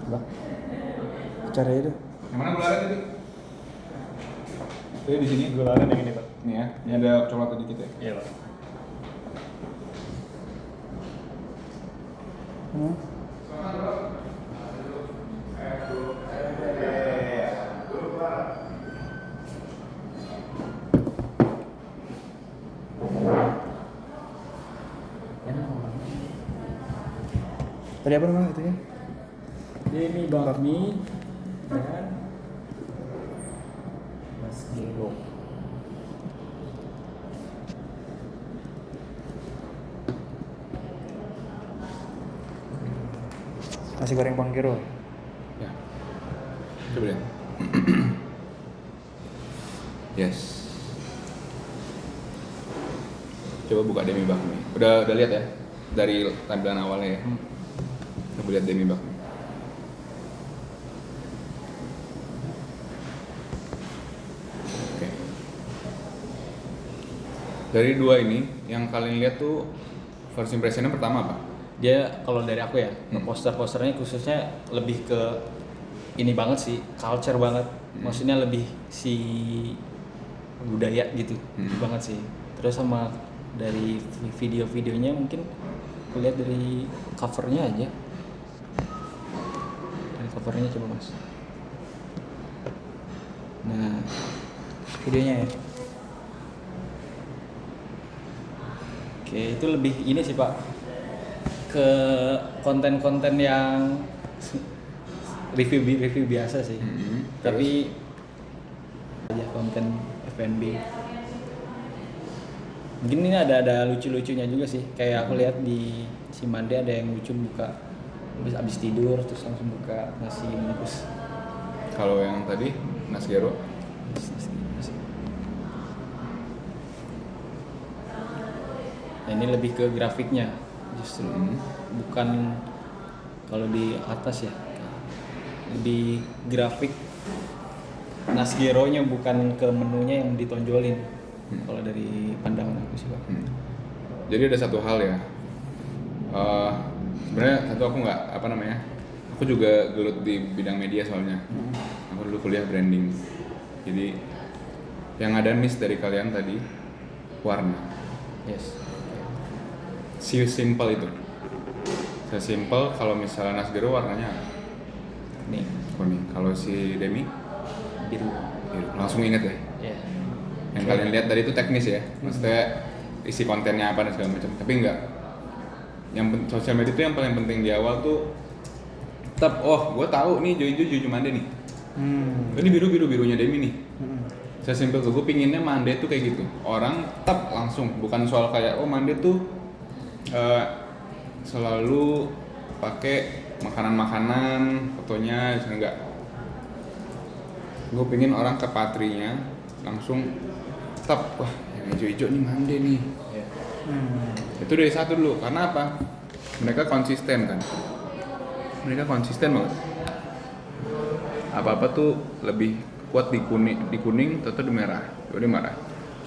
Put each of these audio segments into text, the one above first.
Coba. Caranya itu. Yang mana gularan tadi? Jadi di sini Gularan yang ini, Pak. nih ya. Ini ada coklat sedikit ya. Iya, Pak. Tadi apa namanya itunya? Demi bakmi dan Nasgero. Nasi goreng Panggiro. Ya. Coba lihat. Yes. Coba buka demi bakmi. Udah lihat ya dari tampilan awalnya ya. Coba lihat demi bakmi. Oke. Dari dua ini yang kalian lihat tuh first impressionnya pertama apa? Dia kalau dari aku ya, poster-posternya khususnya lebih ke ini banget sih, culture banget. Maksudnya lebih si budaya gitu banget sih. Terus sama dari video-videonya mungkin aku lihat dari covernya aja. Dari covernya coba Mas. Nah, Videonya ya. oke, itu lebih ini sih Pak, ke konten-konten yang review biasa sih. Tapi aja konten F&B. Mungkin ini ada lucu-lucunya juga sih. Kayak aku lihat di si Mande ada yang lucu buka abis tidur terus langsung buka nasi bungkus. Kalau yang tadi Nasgero, Nasi. Nah, ini lebih ke grafiknya justru, bukan kalau di atas ya, lebih grafik Nasgero-nya bukan ke menunya yang ditonjolin. Kalau dari pandangan aku sih Pak. Jadi ada satu hal ya. Sebenarnya satu aku nggak apa namanya. Aku juga gelut di bidang media soalnya. Aku dulu kuliah branding. Jadi yang ada miss dari kalian tadi warna. Yes. Simple itu. Sesimpel kalau misalnya Nasgero warnanya Nih, kuning. Kalau si Demi biru. biru. Langsung inget ya. Ya. Yang kalian lihat tadi itu teknis ya. Maksudnya isi kontennya apa dan segala macam. Tapi enggak. Yang sosial media itu yang paling penting di awal tuh tetap gue tahu nih Jojo Mande nih. Ini birunya Demi nih. Saya simpel gue pinginnya Mande tuh kayak gitu. Orang tetap langsung, bukan soal kayak Mande tuh selalu pakai makanan-makanan fotonya, enggak. Gue pingin orang ke patrinya langsung tetap wah yang hijau-hijau nih Mande nih. Itu dari satu dulu, karena apa? Mereka konsisten kan. Mereka konsisten banget. Apa-apa tuh lebih kuat di kuning atau di merah. Di merah.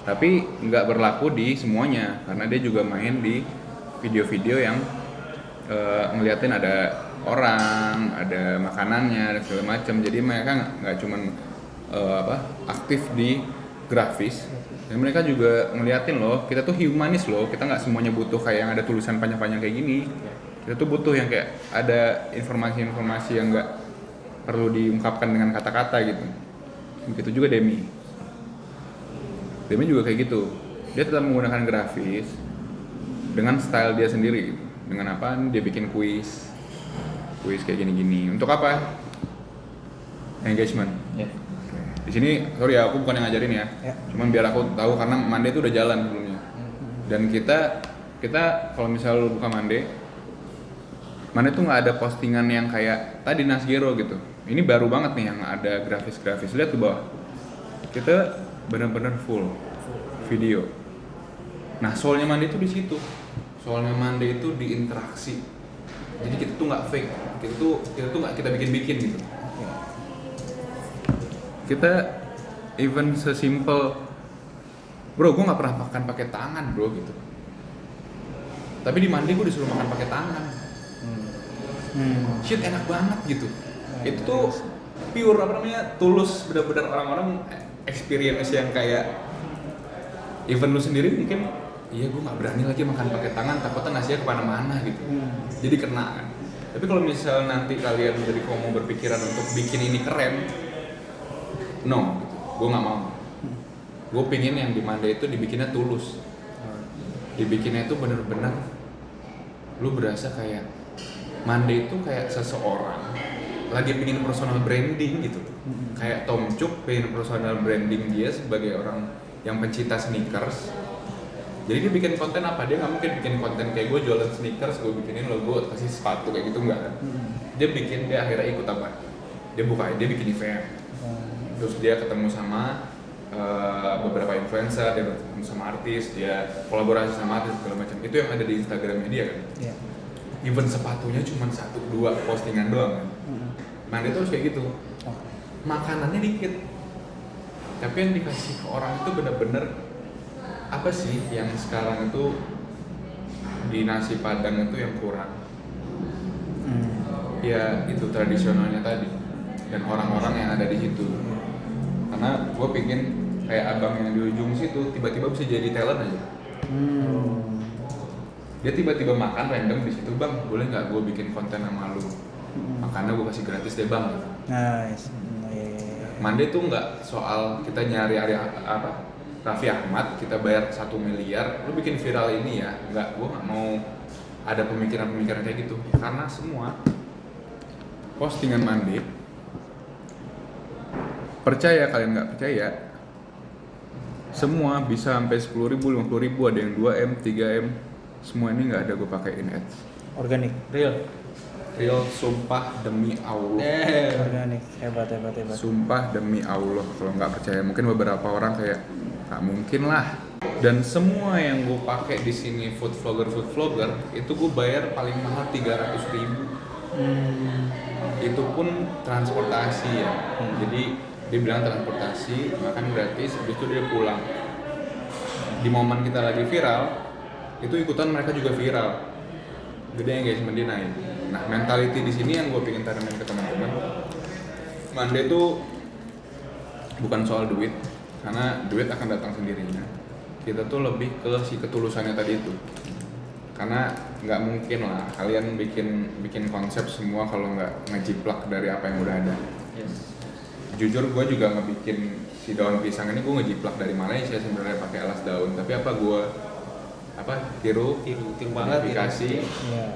Tapi nggak berlaku di semuanya, karena dia juga main di video-video yang ngeliatin ada orang, ada makanannya dan segala macam. Jadi mereka nggak cuman aktif di grafis. Dan mereka juga ngeliatin loh, kita tuh humanis loh, kita nggak semuanya butuh kayak yang ada tulisan panjang-panjang kayak gini. Kita tuh butuh yang kayak ada informasi-informasi yang nggak perlu diungkapkan dengan kata-kata gitu. Begitu juga Demi juga kayak gitu. Dia tetap menggunakan grafis dengan style dia sendiri gitu. Dengan apa? Dia bikin kuis kayak gini-gini. Untuk apa? Engagement. Ya. Di sini, sorry ya, aku bukan yang ngajarin ya. Cuman biar aku tahu karena Mande itu udah jalan sebelumnya. Dan kita kalau misalnya lu buka Mande tuh nggak ada postingan yang kayak tadi Nasgero gitu. Ini baru banget nih yang ada grafis-grafis. Lihat ke bawah. Kita benar-benar full video. Nah, soalnya Mande itu di situ. Soalnya Mande itu di interaksi. Jadi kita tuh nggak fake. Kita tuh nggak kita bikin-bikin gitu. Kita even sesimpel bro, gue nggak pernah makan pakai tangan bro gitu, tapi di Mande gue disuruh makan pakai tangan. Shit enak banget gitu. Itu tuh pure apa namanya, tulus, benar-benar orang-orang experience yang kayak even lu sendiri mungkin iya gue nggak berani lagi makan pakai tangan, takutnya nasinya kemana-mana gitu. Jadi kena kan. Tapi kalau misal nanti kalian dari mau berpikiran untuk bikin ini keren, no, gitu. Gue nggak mau. Gue pingin yang di Mande itu dibikinnya tulus, dibikinnya itu bener-bener lu berasa kayak Mande itu kayak seseorang lagi pingin personal branding gitu. Kayak Tom Cook pengen personal branding dia sebagai orang yang pencinta sneakers. Jadi dia bikin konten apa? Dia nggak mungkin bikin konten kayak gue jualan sneakers, gue bikinin logo, kasih sepatu kayak gitu, enggak kan? Dia akhirnya ikut apa? Dia bikin event. Terus dia ketemu sama beberapa influencer, dia ketemu sama artis, dia kolaborasi sama artis segala macam. Itu yang ada di Instagramnya dia kan. Even sepatunya cuma 1-2 postingan doang kan. Nah dia tuh harus kayak gitu. Makanannya dikit, tapi yang dikasih ke orang itu bener-bener apa sih yang sekarang itu di nasi padang itu yang kurang. Ya itu tradisionalnya tadi dan orang-orang yang ada di situ. Karena gue pingin kayak abang yang di ujung situ tiba-tiba bisa jadi talent aja. Dia tiba-tiba makan random di situ, bang boleh nggak gue bikin konten sama lu? Makannya gue kasih gratis deh bang. Nice. Mande tuh nggak soal kita nyari apa Raffi Ahmad kita bayar 1 miliar, lu bikin viral ini ya, nggak, gue nggak mau ada pemikiran-pemikiran kayak gitu. Karena semua postingan Mande, percaya kalian nggak percaya, semua bisa sampai 10.000, 50.000, ada yang 2M, 3M, semua ini nggak ada gue pakein ads. Organik. Real, sumpah demi Allah. Organik, hebat. Sumpah demi Allah, kalau nggak percaya mungkin beberapa orang kayak nggak mungkin lah. Dan semua yang gue pakai di sini food vlogger itu gue bayar paling mahal 300.000. Itu pun transportasi ya. Jadi dia bilang transportasi, makan gratis, habis itu dia pulang. Di momen kita lagi viral, itu ikutan mereka juga viral. Gede yang guys, dia naik. Nah, mentality di sini yang gue pengen tanamin ke teman-teman. Mande itu bukan soal duit, karena duit akan datang sendirinya. Kita tuh lebih ke si ketulusannya tadi itu. Karena nggak mungkin lah kalian bikin konsep semua kalau nggak ngejiplak dari apa yang udah ada. Jujur gue juga ngebikin si daun pisang ini gue ngejiplak dari Malaysia sebenarnya pakai alas daun. Tapi tiru banget, modifikasi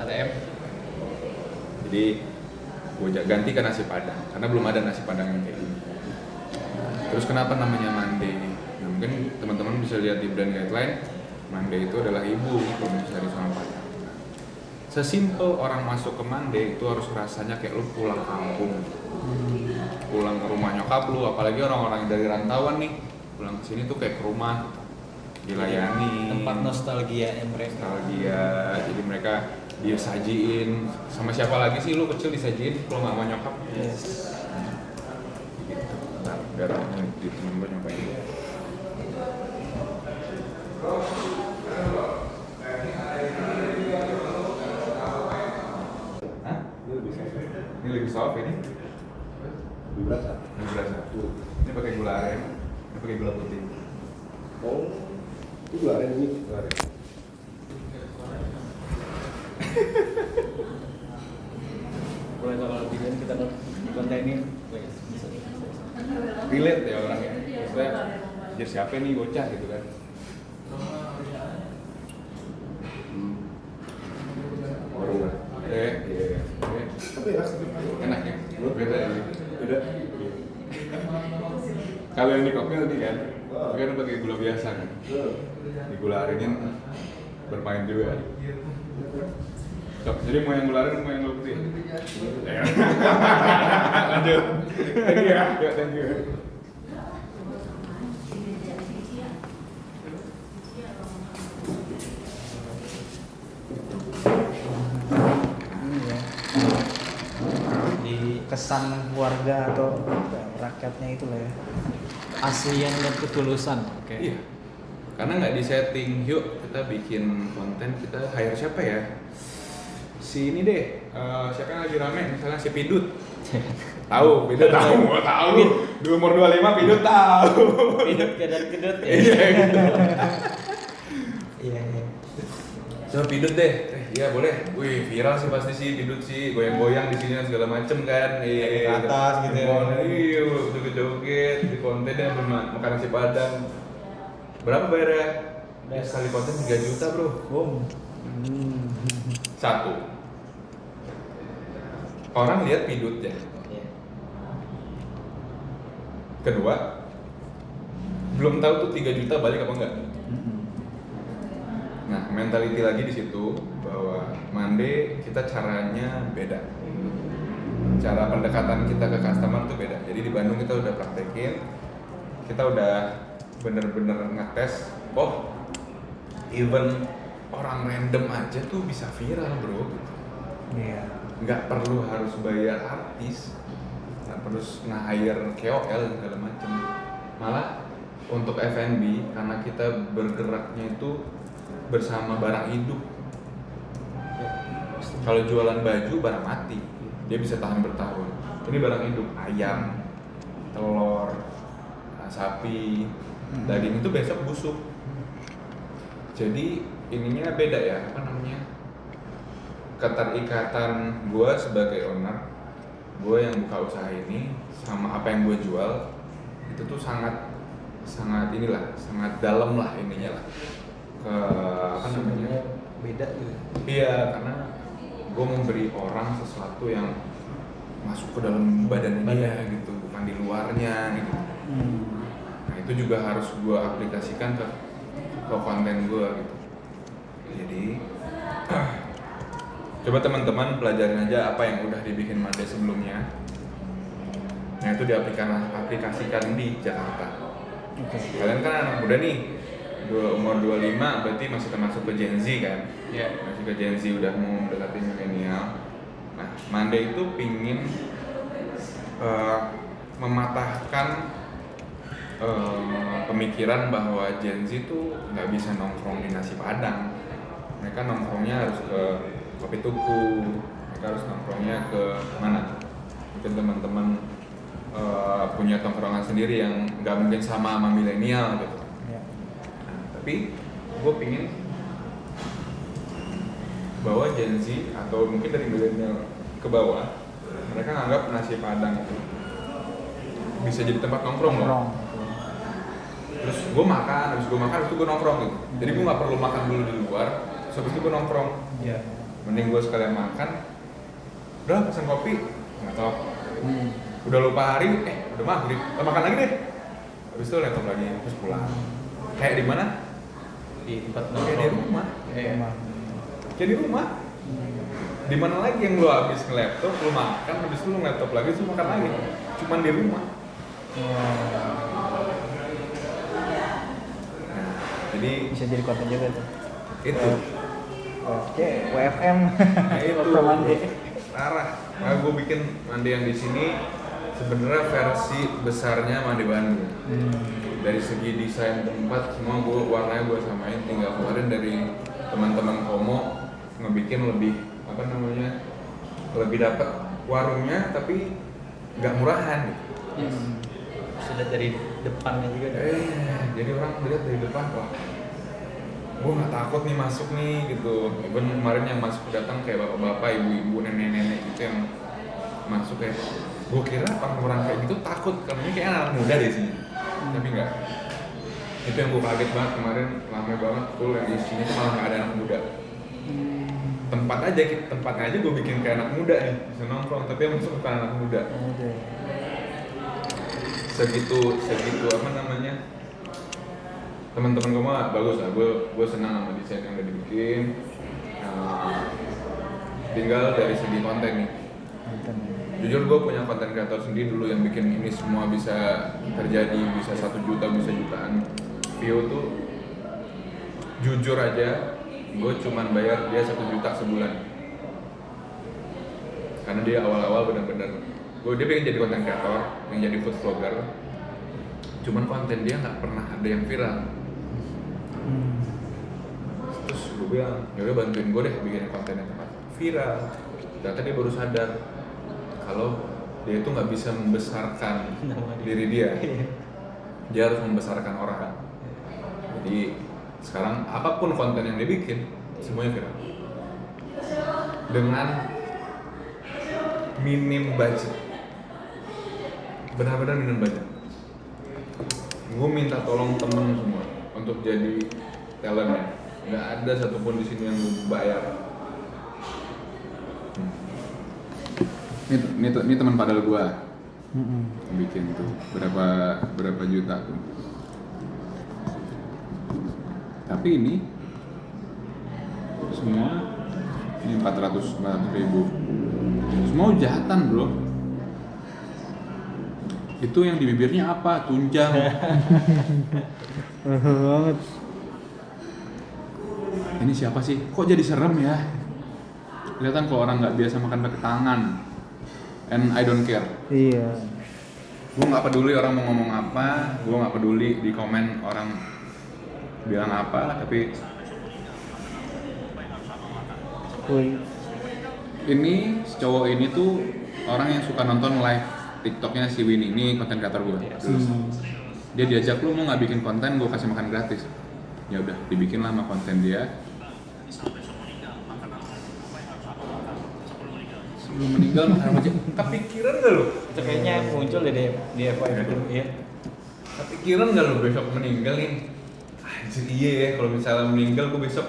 ATM. Jadi gue ganti ke nasi padang karena belum ada nasi padang yang kayak gini. Terus kenapa namanya Mande? Nah, mungkin teman-teman bisa lihat di brand guideline, Mande itu adalah ibu gitu dari sama padang. Sesimpel orang masuk ke Mande itu harus rasanya kayak lu pulang kampung, pulang ke rumah nyokap lu, apalagi orang-orang dari rantauan nih pulang ke sini tuh kayak ke rumah, dilayani, tempat nostalgia mereka. Jadi mereka disajiin sama siapa lagi sih lu kecil disajiin kalau nggak mau nyokap? Yes. Gitu. Nah, biar di temen gue nyobain. Hah? Ini lebih soft ini? Lebih berasa. Ini pakai gula aren, ini pakai gula putih. Oh, itu gula aren ini. Boleh kalau bikin kita kontenin. Relate ya orangnya. Maksudnya, jadi siapa nih bocah gitu kan? Warung Iya. tapi Enak ya? Beda ya? beda. Kalau yang di koktail nih kan, kan pakai gula biasa kan? Di gula arenin bermain juga. Jadi mau yang gula aren, mau yang gula putih? Lanjut. Thank you ya. Thank you. Di Kesan keluarga atau rakyatnya itu lah ya. aslian dan ketulusan. Oke. Iya. Karena nggak di setting, yuk kita bikin konten, kita hire siapa ya? si ini deh, siapa yang lagi rame, misalnya si Pidut. Tahu, Pidut tahu, gua tahu. Di umur 25 Pidut tahu. Kedut kedut ya. Iya gitu. Iya iya. So Pidut deh, iya boleh. Wih viral sih pasti sih Pidut sih, goyang-goyang di sini segala macem kan. Ke atas gitu ya. Iya, joget-joget di kontennya makan nasi padang. Berapa bayarnya? Ya, sekali konten 3 juta bro. Boom. Satu, orang lihat Pidutnya. Iya. Kedua, belum tahu tuh 3 juta balik apa enggak. Nah, mentality lagi di situ bahwa Monday kita caranya beda. Cara pendekatan kita ke customer tuh beda. Jadi di Bandung kita udah praktekin, kita udah bener-bener ngetes. Oh, even orang random aja tuh bisa viral bro. Gitu. Iya. Nggak perlu harus bayar artis, nggak perlu nge-hire KOL segala macem. Malah untuk F&B karena kita bergeraknya itu bersama barang hidup. Kalau jualan baju barang mati, dia bisa tahan bertahun. Ini barang hidup, ayam, telur, sapi, daging itu besok busuk. Jadi ininya beda ya, apa namanya? Keterikatan gue sebagai owner, gue yang buka usaha ini sama apa yang gue jual itu tuh sangat inilah, sangat dalam lah ininya lah. Ke apa namanya? Beda gitu. Iya, karena gue memberi orang sesuatu yang masuk ke dalam badan dia gitu, bukan di luarnya gitu. Nah itu juga harus gue aplikasikan ke konten gue gitu. Jadi coba teman-teman pelajarin aja apa yang udah dibikin Monday sebelumnya. Nah itu diaplikasikan di Jakarta. Kalian kan anak muda nih, umur 25 berarti masih termasuk ke Gen Z kan? Iya. Masih ke Gen Z, udah mau mendekati milenial. Nah, Monday itu pingin mematahkan pemikiran bahwa Gen Z itu nggak bisa nongkrong di nasi padang. Mereka nongkrongnya harus ke kopi tuku, mereka harus nongkrongnya ke mana? Mungkin teman-teman punya tongkrongan sendiri yang nggak mungkin sama milenial gitu. Iya. Nah, tapi gue pingin bahwa Gen Z atau mungkin dari milenial ke bawah, mereka nganggap nasi padang itu bisa jadi tempat nongkrong loh. Terus gue makan, habis itu gue nongkrong gitu. Jadi gue nggak perlu makan dulu di luar, terus habis itu gue nongkrong. Iya. Mending gue sekalian makan, udah pesan kopi, nggak tau. Udah lupa hari, udah maghrib, makan lagi deh. Habis itu laptop lagi, terus pulang. Kayak di mana? Di tempat Kayak di nongkrong. rumah. Iya. Kayak di rumah. Di mana lagi yang lu habis nge-laptop, lu makan, habis itu lu nge-laptop lagi, terus makan lagi. Cuman di rumah. Nah, jadi Bisa jadi konten juga tuh. itu. Oke, WFM. Nah, itu From Monday. parah. Nah, gue bikin Mandi yang di sini sebenarnya versi besarnya Mandi Bandung. Dari segi desain tempat semua gue warnanya gue samain. Tinggal kemarin dari teman-teman Komo ngebikin lebih apa namanya, lebih dapat warungnya tapi nggak murahan. Yes. Sudah dari depannya juga. Jadi orang melihat dari depan, wah, gue nggak takut nih masuk nih gitu. Even kemarin yang masuk datang kayak bapak-bapak, ibu-ibu, nenek-nenek gitu yang masuk kayak, gue kira orang-orang kayak gitu takut karena ini kayak anak muda di sini, tapi enggak. Itu yang gue kaget banget kemarin, ramai banget full, yang isinya tuh malah nggak ada anak muda. Tempatnya aja gue bikin kayak anak muda nih, bisa nongkrong, tapi yang masuk bukan anak muda. Segitu apa namanya, teman-teman gue mah bagus lah, gue senang sama desain yang udah dibikin. Tinggal dari segi konten nih, jujur gue punya konten kreator sendiri dulu yang bikin ini semua bisa terjadi, bisa 1 juta, bisa jutaan view tuh. Jujur aja, gue cuman bayar dia 1 juta sebulan karena dia awal-awal benar-benar dia pengen jadi konten kreator, pengen jadi food vlogger, cuman konten dia nggak pernah ada yang viral. Terus gue bilang, yaudah bantuin gue deh bikin konten yang tempat viral. Ternyata dia baru sadar kalau dia itu nggak bisa membesarkan diri dia. Dia harus membesarkan orang. Jadi sekarang apapun konten yang dia bikin semuanya viral. Dengan minim budget. Benar-benar minim budget. Gue minta tolong temen semua untuk jadi talentnya. Nggak ada satupun di sini yang gue bayar. Ini teman padahal gue bikin tuh berapa juta tuh. Tapi ini semua ini 400 ribu. Semua ujatan bro. Itu yang di bibirnya apa? Tunjang. banget. Ini siapa sih? Kok jadi serem ya? Kelihatan kalau orang nggak biasa makan pakai tangan. And I don't care. Iya. Gue nggak peduli orang mau ngomong apa. Gue nggak peduli di komen orang bilang apa. Tapi Woi. ini cowok ini tuh orang yang suka nonton live TikToknya si Winnie. Ini konten kreator gue. Dia diajak, lu mau nggak bikin konten, gue kasih makan gratis. Ya udah, dibikin lah sama konten dia. Sebelum meninggal makan aja. Kepikiran nggak lu? Itu kayaknya muncul deh di FYP itu. Iya. Kepikiran nggak lu besok meninggal nih? Anjir iya ya, kalau misalnya meninggal gue besok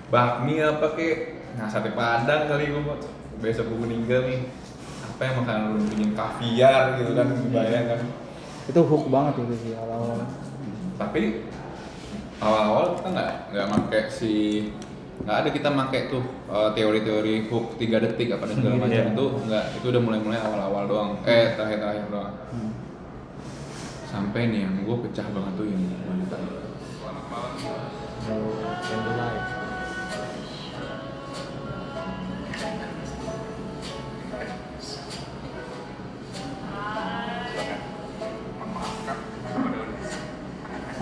bakmi apa kek? Nah sate padang kali gue besok gue meninggal nih. Apa yang makan lu bikin kaviar gitu kan, bayang kan? Itu hook banget itu sih awal-awal. Tapi awal-awal kita nggak pakai nggak ada kita pakai tuh teori-teori hook 3 detik apa dan segala macam. Iya. Itu nggak, itu udah mulai awal-awal doang, terakhir doang. Sampai nih yang gue pecah banget tuh yang wanita. Candlelight.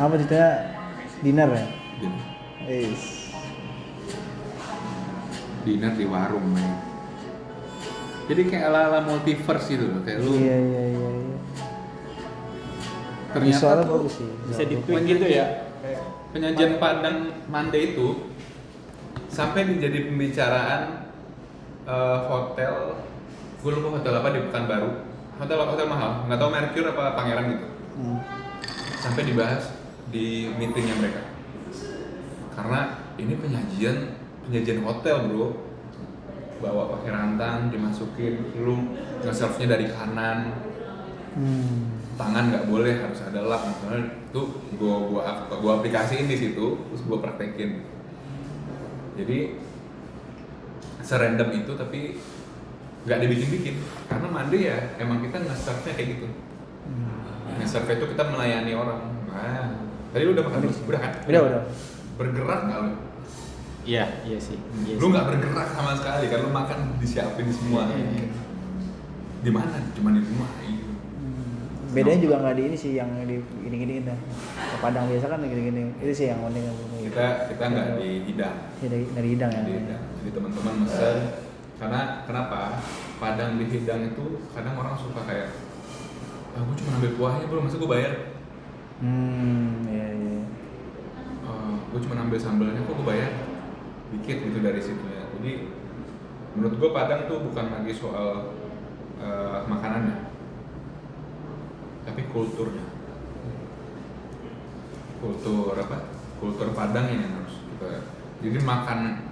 Apa ceritanya? Dinner ya? Jadi, dinner di warung men. Jadi kayak ala-ala multiverse gitu loh, kayak lu Iya. ternyata Visualnya tuh bagus sih. Bisa di-tweak gitu ya. penyajian Padang Mande itu sampai menjadi pembicaraan hotel, gue lupa hotel apa di Pekanbaru, hotel mahal, nggak tahu Mercure apa Pangeran gitu, sampai dibahas di meetingnya mereka, karena ini penyajian hotel bro, bawa pakai rantang, dimasukin, lu nge-serve-nya dari kanan, tangan nggak boleh, harus ada lap, misalnya itu gua aplikasiin di situ, terus gua praktekin. Jadi serandom itu, tapi nggak dibikin-bikin, karena Mande ya emang kita nge-serve-nya kayak gitu. Nge-serve itu kita melayani orang. Nah, tadi lu udah makan belum? Udah kan? Udah. Bergerak nggak lu? Iya sih. Iya Lu sih. nggak bergerak sama sekali, kan lu makan disiapin semua. Iya. Di mana? Cuma di rumah. Bedanya juga nggak di ini sih, yang di gini-gini gitu. Padang biasa kan gini-gini. Itu sih yang unik. Kita nggak di hidang. Ya, dari hidang ya. Di hidang. Jadi teman-teman mesen. Karena kenapa? Padang di hidang itu kadang orang suka kayak, gue cuma ambil kuahnya bro, masa gue bayar? Iya. Gue cuma ambil sambalnya, kok gue bayar? Dikit gitu dari situ ya. Jadi menurut gue Padang tuh bukan lagi soal makanannya, tapi kulturnya. Kultur Padang yang harus kita. Jadi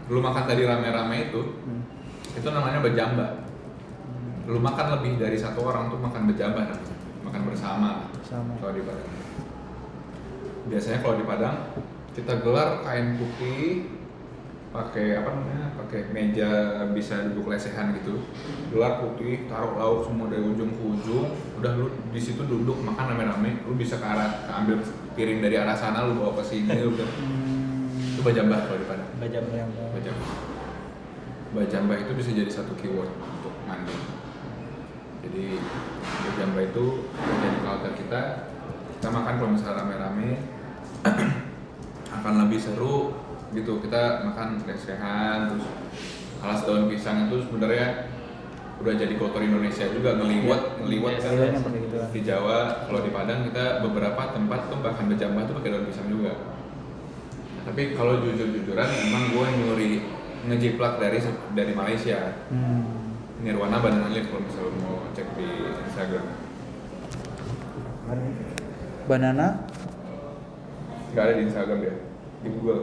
lu makan tadi rame-rame itu namanya bejamba. Lu makan lebih dari satu orang tuh makan bejamba namanya, makan bersama. Kalau di Padang. Biasanya kalau di Padang kita gelar kain putih, pakai pakai meja bisa duduk lesehan gitu, gelar putih, taruh lauk semua dari ujung ke ujung, udah lu di situ duduk makan rame-rame, lu bisa ambil piring dari arah sana, lu bawa ke sini, udah. Itu bajamba kalau di Padang. Bajamba itu bisa jadi satu keyword untuk mandi. Jadi bajamba itu menjadi culture kita makan kalau misalnya rame-rame akan lebih seru gitu. Kita makan lesehan, terus alas daun pisang itu sebenarnya udah jadi kultur Indonesia juga, ngeliwat kan. Kayaknya pakai gitu. Di Jawa, kalau di Padang kita beberapa tempat tuh bahkan berjambah tuh pakai daun pisang juga. Nah, tapi kalau jujur-jujuran emang gue nyuri ngejiplak dari Malaysia. Nirwana Banana Leaf kalau misalnya lo mau cek di Instagram. Banana Nggak ada di Instagram ya, di Google.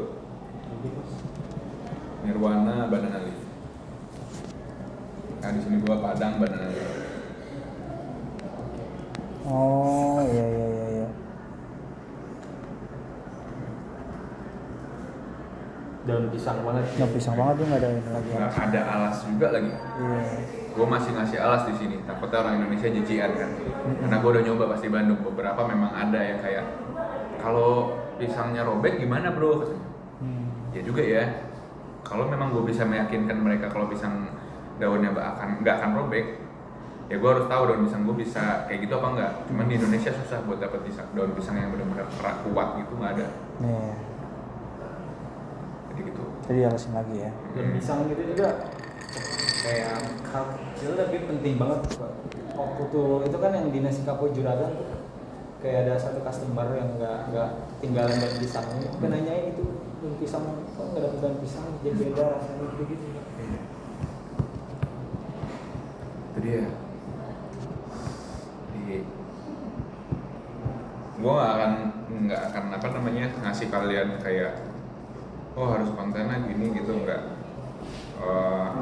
Nirwana Banana Leaf. Nah di sini gua Padang Banana Leaf. oh iya. Daun pisang banget. Nah, pisang banget tuh nggak ada ini lagi. Nggak ada alas juga lagi. Iya. Gua masih ngasih alas di sini. Takutnya orang Indonesia jijian kan. Karena gua udah nyoba pas di Bandung, beberapa memang ada yang kayak kalau pisangnya robek gimana bro? Ya juga ya. Kalau memang gue bisa meyakinkan mereka kalau pisang daunnya nggak akan robek, ya gue harus tahu daun pisang gue bisa kayak gitu apa enggak. Cuman di Indonesia susah buat dapet daun pisang yang benar-benar kuat gitu, nggak ada. Nih, Jadi gitu. jadi alasin lagi ya. Daun pisang gitu juga kayak hal kecil tapi penting banget. Waktu tuh itu kan yang di nasi kapau juragan tuh kayak ada satu customer yang nggak tinggalan daun pisang. Gue nanyain itu daun pisang kok nggak dapet daun pisang, jadi beda rasanya gitu. Itu dia. Jadi gue nggak akan apa namanya ngasih kalian kayak oh harus kontennya gini gitu, enggak.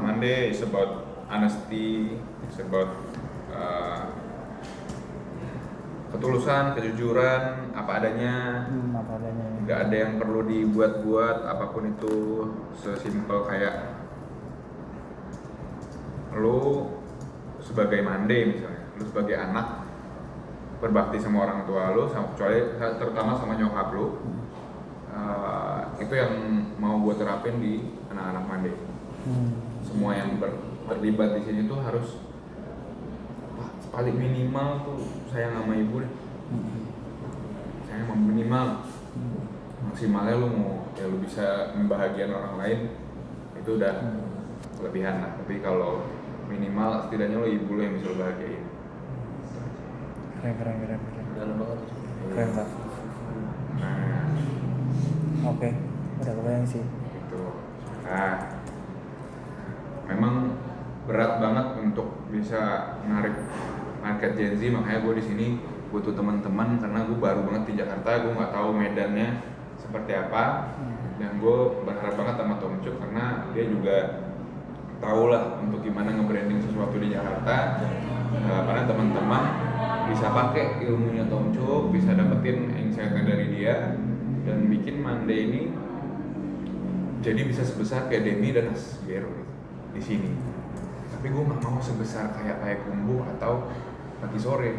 Monday is about honesty, it's about ketulusan, kejujuran, apa adanya. Apa adanya. Nggak ada yang perlu dibuat-buat, apapun itu sesimpel kayak lu sebagai Monday misalnya, lu sebagai anak berbakti sama orang tua lu, kecuali terutama sama nyokap lu. Itu yang mau gue terapin di anak-anak Monday. Semua yang terlibat di sini tuh harus paling minimal tuh sayang sama ibu deh. Sayang sama minimal. Maksimalnya lu mau ya lu bisa membahagiakan orang lain itu udah kelebihan lah. Tapi kalau minimal setidaknya lu ibu lu yang bisa lu bahagiain. Keren. Dalam banget. Keren Pak. Nah, Oke, udah kebayang sih. gitu. Nah, memang berat banget untuk bisa narik market Gen Z, makanya gue di sini butuh teman-teman karena gue baru banget di Jakarta, gue nggak tahu medannya seperti apa, dan gue berharap banget sama Tom Cuk karena dia juga tahu lah untuk gimana nge-branding sesuatu di Jakarta. Karena teman-teman bisa pakai ilmunya Tom Cuk, bisa dapetin insight-nya dari dia dan bikin Monday ini jadi bisa sebesar kayak Demi dan Asgero di sini. Tapi gue nggak mau sebesar kayak Kumbu atau Pagi Sore.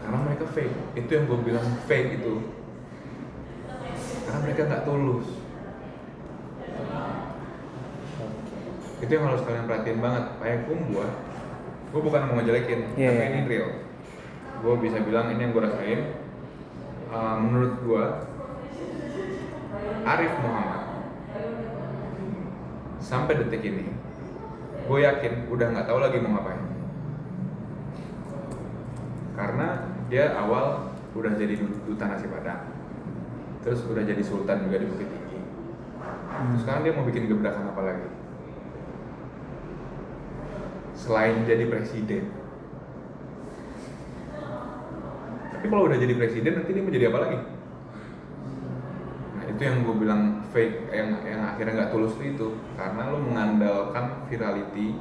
Karena mereka fake. Itu yang gue bilang fake itu. Karena mereka nggak tulus. Itu yang harus kalian perhatiin banget. Kayak Kumbu, gue bukan mau ngejelekin, tapi ini real. Gue bisa bilang ini yang gue rasain. Menurut gue, Arif Muhammad sampai detik ini, gue yakin udah nggak tahu lagi mau ngapain. Karena dia awal udah jadi duta nasi Padang, terus udah jadi sultan juga di Bukit Tinggi. Terus sekarang dia mau bikin gebrakan apa lagi? Selain jadi presiden. Tapi kalau udah jadi presiden nanti dia mau jadi apa lagi? Nah itu yang gue bilang fake, yang akhirnya nggak tulus itu. Karena lo mengandalkan virality,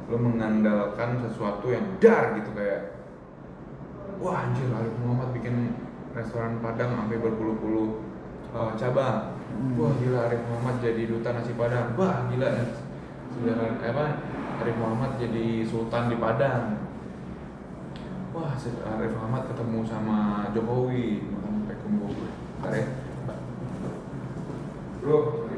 lo mengandalkan sesuatu yang dar gitu kayak wah anjir Arif Muhammad bikin restoran Padang sampai berpuluh-puluh cabang. Wah gila Arif Muhammad jadi duta nasi Padang. Wah gila sejarah Arif Muhammad jadi sultan di Padang. Wah Arif Muhammad ketemu sama Jokowi makan sampai kumbu. Bentar ya bro.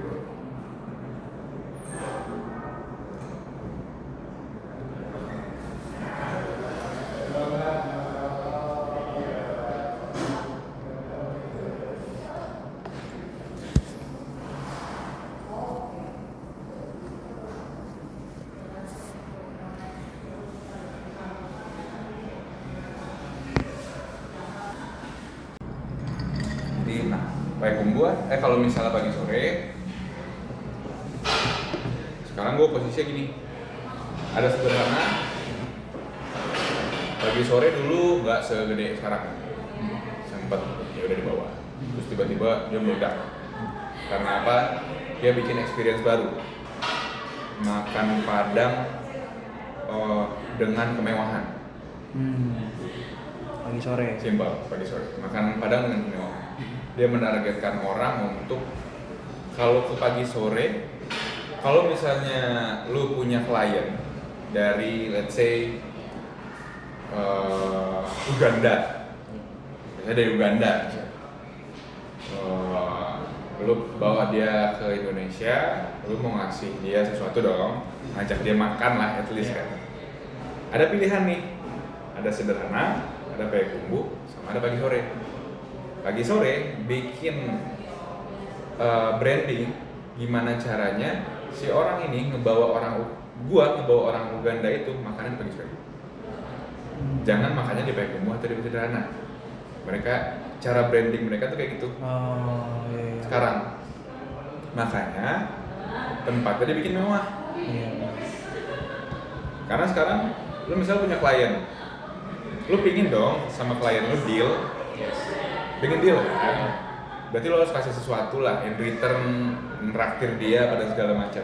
Kalau misalnya pagi sore, sekarang gue posisinya gini, ada sederhana. Pagi sore dulu nggak segede sekarang, sempet ya udah di bawah, terus tiba-tiba dia meledak. Karena apa? Dia bikin experience baru, makan Padang dengan kemewahan. Pagi sore. Simpel, pagi sore. Makan Padang dengan kemewahan. Dia menargetkan orang untuk kalau ke pagi sore, kalau misalnya lu punya klien dari let's say Uganda, misalnya dari Uganda, lu bawa dia ke Indonesia, lu mau ngasih dia sesuatu dong, ngajak dia makan lah at least kan. Ada pilihan nih, ada sederhana, ada pakai bumbu, sama ada pagi sore. Pagi sore bikin branding gimana caranya si orang ini ngebawa orang Uganda itu makanan pagi sore. Jangan makannya di pakai bumbu atau di sederhana. Mereka cara branding mereka tuh kayak gitu. Iya. Sekarang makanya tempatnya dibikin mewah. Iya. Karena sekarang lu misal punya klien, lu pingin dong sama klien lu deal, pengen deal kan? Berarti lo harus kasih sesuatu lah, in return nraktir dia pada segala macam.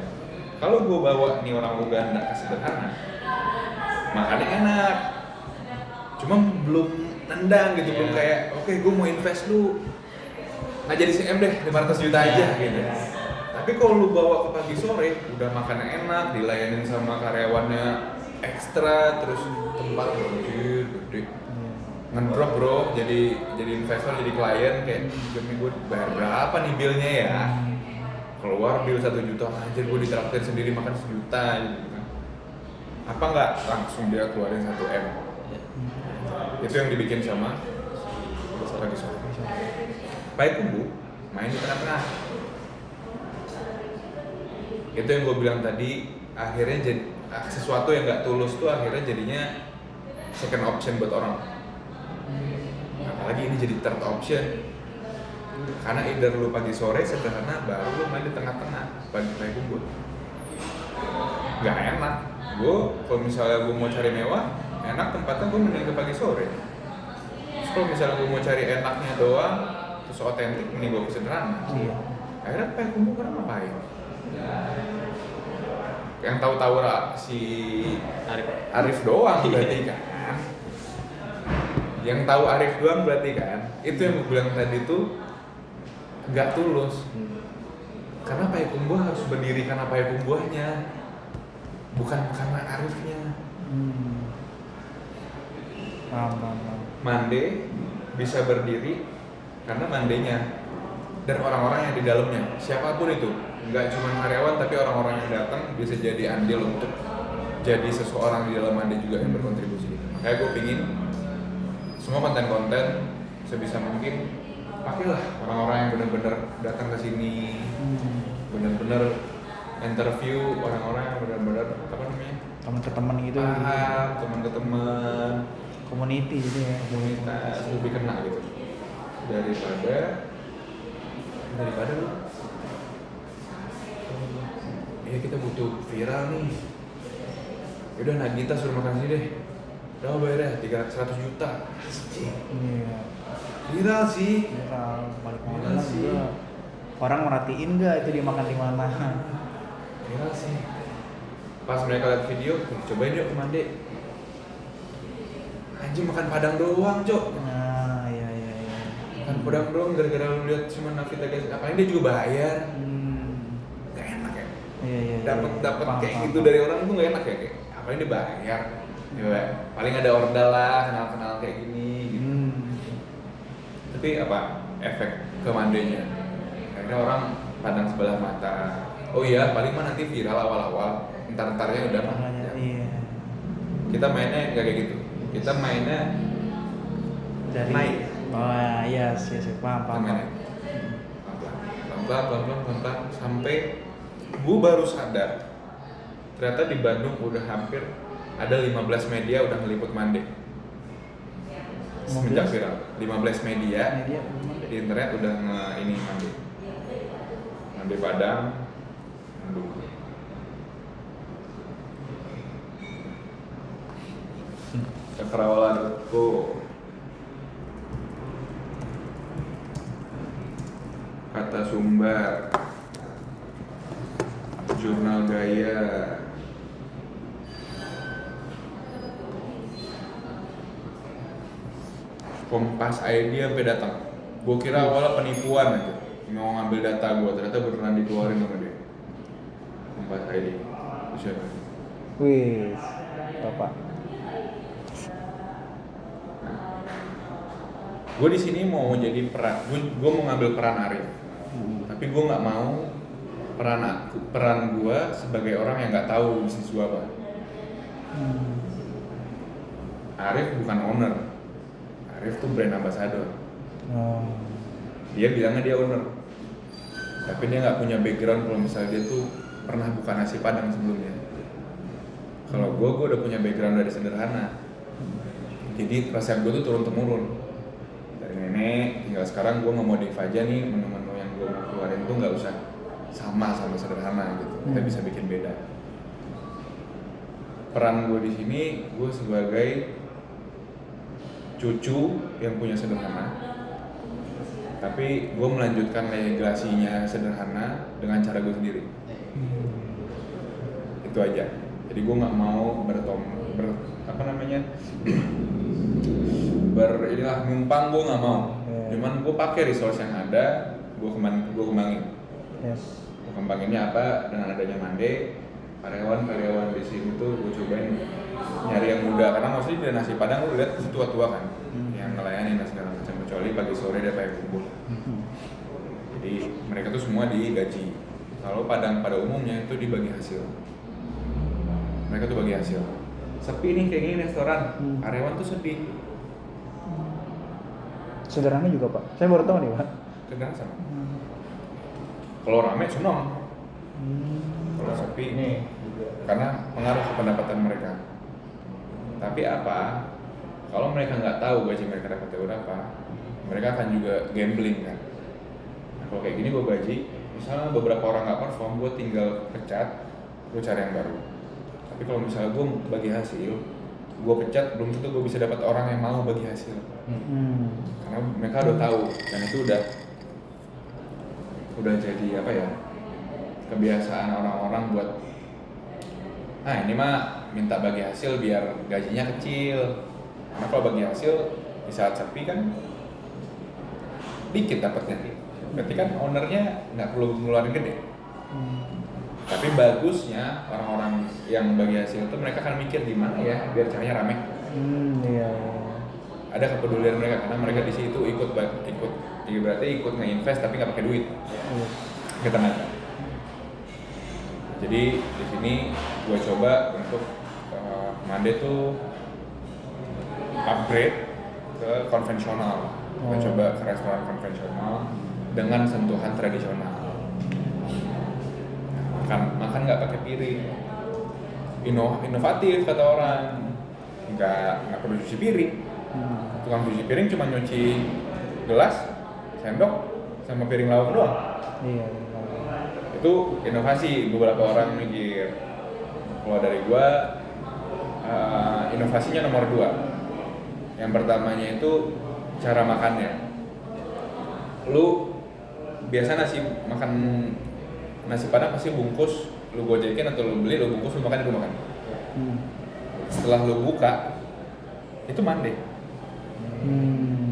Kalau gue bawa nih orang Uganda ke sederhana, makannya enak, cuma belum nendang gitu, belum kayak oke, gue mau invest lu nggak jadi CM deh 500 juta aja gitu. Tapi kalau lu bawa ke pagi sore, udah makannya enak, dilayanin sama karyawannya ekstra, terus tempat gede, ngedrop bro, jadi investor, jadi klien kayak demi gue bayar berapa nih bilnya ya, keluar bil 1 juta aja, gue ditraktir sendiri makan 1 juta gitu kan. Apa nggak langsung dia keluarin 1 M. Itu yang dibikin sama pagi sore. Pakai bumbu, main di tengah-tengah. Itu yang gue bilang tadi, akhirnya jadi sesuatu yang nggak tulus tuh akhirnya jadinya second option buat orang. Apalagi ini jadi third option. Karena either lu pagi sore sederhana, baru lu main di tengah-tengah pakai bumbu. Nggak enak. Gue kalau misalnya gue mau cari mewah, enak tempatnya gue mending ke pagi sore. Terus kalau misalnya gue mau cari enaknya doang, terus otentik, mending gue ke sederhana. Iya. Akhirnya pakai bumbu karena ngapain? Yang tahu-tahu lah si Arif doang berarti kan. Yang tahu Arif doang berarti kan. Itu yang gue bilang tadi tuh nggak tulus. Karena Payakumbuh harus berdiri karena Payakumbuhnya, bukan karena Arifnya. Paham. Mande bisa berdiri karena mandenya dan orang-orang yang di dalamnya, siapapun itu, nggak cuma karyawan tapi orang-orang yang datang bisa jadi andil untuk jadi seseorang di dalam Mande juga yang berkontribusi. Makanya gue pingin semua konten-konten sebisa mungkin pakailah orang-orang yang benar-benar datang ke sini, benar-benar interview orang-orang yang benar-benar Teman ke teman gitu. paham, teman ke teman, Community gitu ya. komunitas lebih kena gitu daripada lu ya kita butuh viral nih, yaudah Nagita suruh makan sini deh, udah bayar ya 100 juta. Iya. Viral sih, Viral balik Viral mana sih. juga. Orang merhatiin nggak itu dia makan di mana? viral sih. Pas mereka lihat video, cobain yuk ke Mande. Anjing makan Padang doang, Cok. Nah, iya. Makan Padang doang gara-gara lu lihat cuma Navita guys. Apalagi dia juga bayar. Gak enak ya. Iya. Dapat Paham, kayak paham, gitu paham. dari orang tuh gak enak ya, kayak apalagi dia bayar. Ya, paling ada ordal lah, kenal-kenal kayak gini gitu. Tapi apa efek ke Mandenya? Akhirnya orang pandang sebelah mata. Oh iya, paling mah nanti viral awal-awal, entar-entarnya udah mah. Makanya, iya. Kita mainnya gak kayak gitu. Kita mainnya Dari naik. Oh iya, sih, paham. Mainnya pelan-pelan sampai gue baru sadar ternyata di Bandung udah hampir ada 15 media udah ngeliput Mande. semenjak viral 15 media Media di internet udah ini mandi Padang mandi. Kekerawalan kata sumber jurnal gaya Kompas ID sampai datang. Gue kira awalnya penipuan aja, mau ngambil data gue, ternyata beneran dikeluarin sama dia. Kompas ID, itu siapa? wih bapak. Gue di sini mau jadi peran, gue mau ngambil peran Arif, tapi gue nggak mau peran gue sebagai orang yang nggak tahu bisnis gue apa. Arif bukan owner, Arif tuh brand ambassador. Oh. Dia bilangnya dia owner, tapi dia nggak punya background kalau misalnya dia tuh pernah buka nasi padang sebelumnya. Kalau gue udah punya background dari sederhana, jadi resep gue tuh turun temurun dari nenek. Tinggal sekarang gue ngemodif aja nih menu-menu yang gue mau keluarin tuh nggak usah sama sederhana gitu. Kita bisa bikin beda. Peran gue di sini gue sebagai cucu yang punya sederhana, tapi gue melanjutkan legasinya sederhana dengan cara gue sendiri. Itu aja. Jadi gue nggak mau numpang, gue nggak mau. Cuman gue pakai resource yang ada, gue kembangin. Yes. Gue kembanginnya apa dengan adanya Mande, karyawan di sini tuh gue cobain nyari yang muda, karena maksudnya di nasi padang lu lihat tua-tua kan, yang ngelayanin dan segala macam, kecuali pagi sore dia pakai kumpul. Jadi mereka tuh semua digaji. Kalau padang pada umumnya itu dibagi hasil. Mereka tuh bagi hasil. Sepi nih kayak gini restoran, karyawan tuh sedih. Sederhana juga pak. Saya baru tahu nih pak. Kadang sama. Kalau rame seneng. Kalau sepi Ini karena pengaruh ke pendapatan mereka. Tapi apa? Kalau mereka nggak tahu gaji mereka dapatnya berapa, mereka akan juga gambling kan. Nah, kalau kayak gini gue gaji, misalnya beberapa orang nggak perform, gue tinggal pecat, gue cari yang baru. Tapi kalau misalnya gue bagi hasil, gue pecat, belum tentu gue bisa dapat orang yang mau bagi hasil. Karena mereka udah tahu, dan itu udah jadi apa ya, kebiasaan orang-orang buat ini mah minta bagi hasil biar gajinya kecil. Karena kalau bagi hasil di saat sepi kan dikit dapatnya. Berarti kan ownernya nggak perlu ngeluarin gede. Tapi bagusnya orang-orang yang bagi hasil itu mereka akan mikir di mana ya biar caranya rame. Iya. Ada kepedulian mereka karena mereka di situ ikut berarti ikut nge-invest tapi nggak pakai duit. Pakai tenaga. Jadi di sini gue coba untuk Mande tuh upgrade ke konvensional. Gue coba ke restoran konvensional dengan sentuhan tradisional. Makan nggak pakai piring. Inovatif kata orang. Nggak perlu cuci piring. Tukang cuci piring cuma nyuci gelas, sendok, sama piring lauk doang. Iya. Itu inovasi. Beberapa orang mikir. Kalau dari gua inovasinya nomor 2. Yang pertamanya itu cara makannya. Lu biasa makan nasi padang pasti bungkus, lu gojekin atau lu beli, lu bungkus, lu makan di rumah kan. Setelah lu buka itu Mande.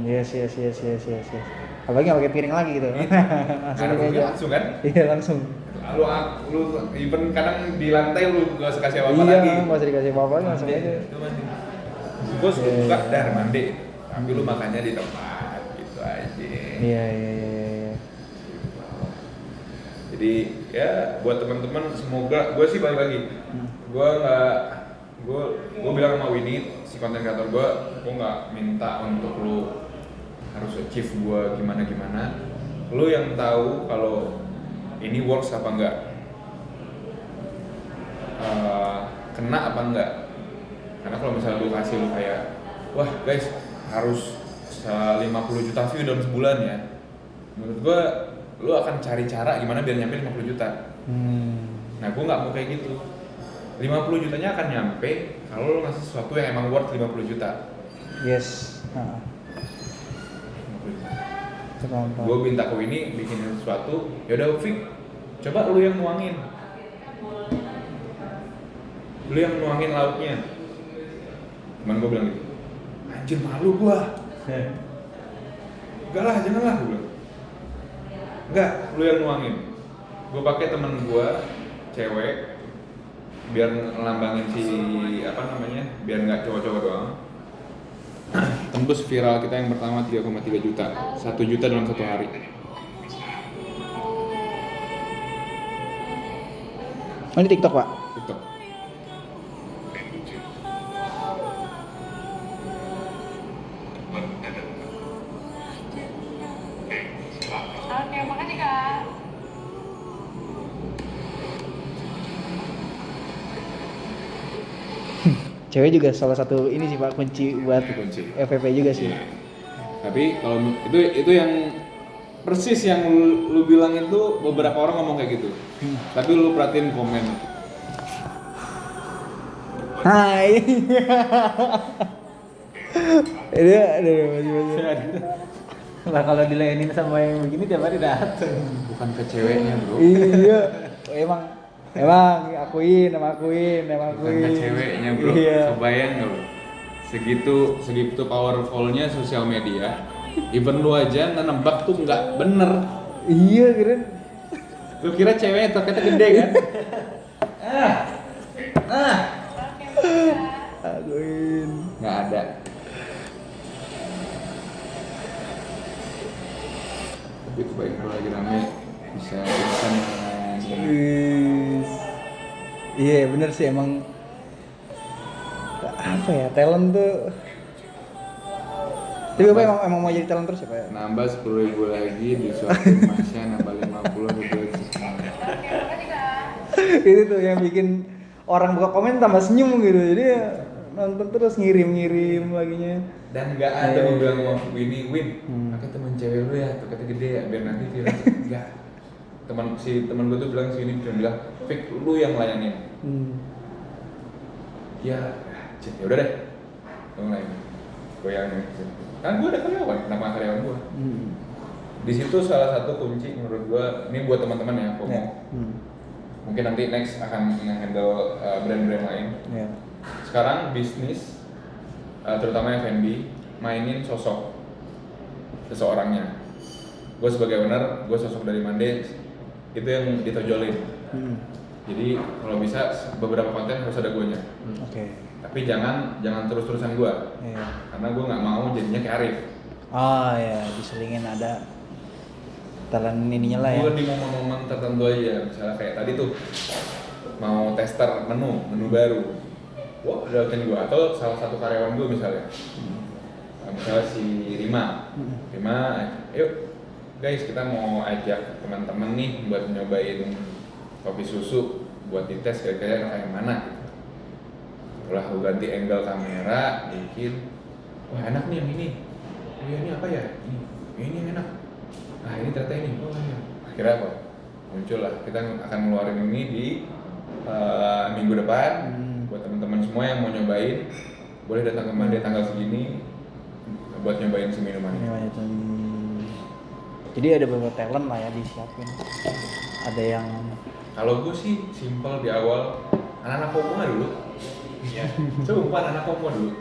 Yes. Apalagi nggak pakai piring lagi gitu. Langsung kan? Iya langsung. Lu even kadang di lantai lu gak usah kasih apa-apa lagi. Iya, nggak usah dikasih apa-apa langsung aja. Itu Mande. Gue suka buka dar Mande. Tapi lu makannya di tempat gitu aja. Iya. Jadi ya buat teman-teman semoga gue sih balik lagi. Gue bilang sama Winnie si konten kreator gue nggak minta untuk lu harus achieve gue gimana. Lu yang tahu kalau ini works apa enggak, kena apa enggak. Karena kalau misalnya lu kasih lu kayak wah guys harus 50 juta view dalam sebulan ya, menurut gue lu akan cari cara gimana biar nyampe 50 juta. Nah gue nggak mau kayak gitu. 50 jutanya akan nyampe kalau lu ngasih sesuatu yang emang worth 50 juta. Yes. Gue minta ke ini bikin sesuatu, yaudah Fik, coba lu yang nuangin. Lu yang nuangin lauknya. Cuman gue bilang gitu, anjir malu gue. Enggak lah, janganlah gue bilang. Enggak, lu yang nuangin. Gue pakai temen gue, cewek, biar ngelambangin si biar nggak cowok-cowok doang. Tembus viral kita yang pertama 3,3 juta, 1 juta dalam 1 hari. Oh ini TikTok pak? TikTok. Oke, makasih Kak. Cewek juga salah satu ini sih pak, kunci buat Kunci. FVP juga sih. Iya. Tapi kalau itu yang persis yang lu bilang itu, beberapa orang ngomong kayak gitu. Tapi lu perhatiin komen. Hai. Ini ada masih. Lah kalau dilayanin sama yang begini tiap hari dateng. Bukan ke ceweknya, Bro. Iya. Emang akuin. Bukan ke ceweknya, Bro. Iya. Kebayang enggak lu? Segitu powerful-nya sosial media. Even lu aja nebak tuh nggak bener. Iya keren. Lu kira ceweknya ternyata gede kan? Akuin. Nggak ada. Tapi kebaik kalau lagi rame bisa Iya bener sih emang. Apa ya, talent tuh. Tapi bapak emang mau jadi talent terus ya pak ya? Nambah 10.000 lagi di suatu masnya, nambah 50 ribu. Itu tuh yang bikin orang buka komen tambah senyum gitu, jadi ya nonton terus ngirim laginya. Dan nggak ada gue bilang mau ini win, pakai teman cewek lu ya, tuh kata gede ya, biar nanti viral. Enggak. Teman gue tuh bilang sini cuma bilang, Fik lu yang layanin. Ya, udah deh, lu layanin. Gue yang kan gue ada karyawan, kenapa karyawan gue? Di situ salah satu kunci menurut gue, ini buat teman-teman ya, Komo. Mungkin nanti next akan handle brand-brand lain. Yeah. Sekarang bisnis, terutama F&B, mainin sosok seseorangnya. Gue sebagai owner, gue sosok dari Mande, itu yang ditonjolin. Jadi kalau bisa beberapa konten harus ada guanya. Oke. Tapi jangan terus-terusan gue, karena gue nggak mau jadinya kayak Arif. Oh ya, diselingin ada talent ininya lah ya. Gue di momen-momen tertentu aja, misalnya kayak tadi tuh mau tester menu baru, wah dapetin gue, atau salah satu karyawan gue misalnya si Rima, yuk guys kita mau ajak teman-teman nih buat nyobain kopi susu, buat dites kira-kira kayak mana. Lah gue ganti angle kamera, bikin, wah enak nih yang ini, oh ya ini apa ya, ini yang enak. Nah ini ternyata ini, oh iya. Akhirnya apa? Muncul lah, kita akan ngeluarin ini di minggu depan. Buat teman-teman semua yang mau nyobain, boleh datang ke Mande tanggal segini buat nyobain si minuman ini. Jadi ada beberapa talent lah ya disiapin. Ada yang kalau gue sih simpel di awal, anak-anak komo dulu. Iya. Coba anak komo dulu.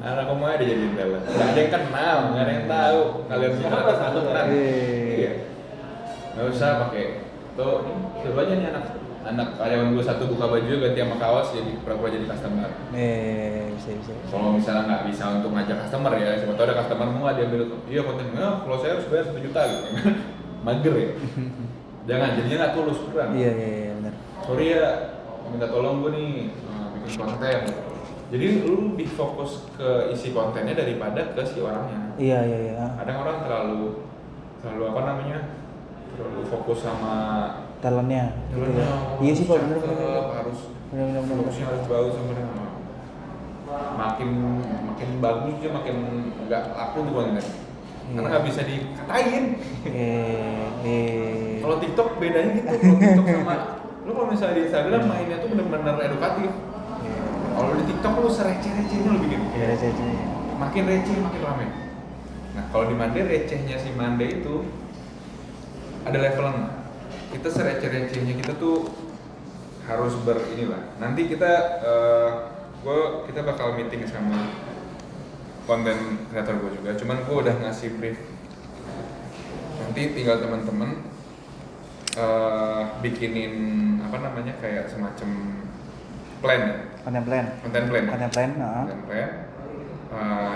Anak komo ada jadi talent. Gak ada yang kenal, gak ada yang tahu. Kalian siapa satu kenal? Iya. Gak usah pakai. Tuh, coba aja nih anak karyawan gue satu buka baju ganti sama kaos jadi pura-pura jadi customer. bisa. Kalau misalnya nggak bisa untuk ngajak customer ya, siapa tahu ada customer mau dia ambil, iya kontennya, kalau saya harus bayar 1 juta gitu. Mager ya. Jangan, jadinya nggak tulus kurang. Iya benar. Sorry ya, minta tolong gue nih bikin konten. Jadi lu lebih fokus ke isi kontennya daripada ke si orangnya. Iya. Kadang orang terlalu apa namanya? Terlalu fokus sama talentnya. Iya sih pak, benar. harus Benar. fokusnya harus bagus sama makin bagus dia makin nggak laku tuh konten. Karena nggak bisa dikatain. Kalau TikTok bedanya gitu, kalau TikTok sama lu kalau misalnya di Instagram mainnya tuh benar-benar edukatif. Kalau di TikTok lu sereceh-recehnya lu bikin. Iya, receh. Makin receh makin rame. Nah kalau di Mande recehnya si Mande itu ada levelnya. Kita sereceh-recehnya kita tuh harus berinilah. Nanti kita kita bakal meeting sama konten kreator gue juga. Cuman gue udah ngasih brief. Nanti tinggal teman-teman bikinin apa namanya kayak semacam plan ya. Konten plan.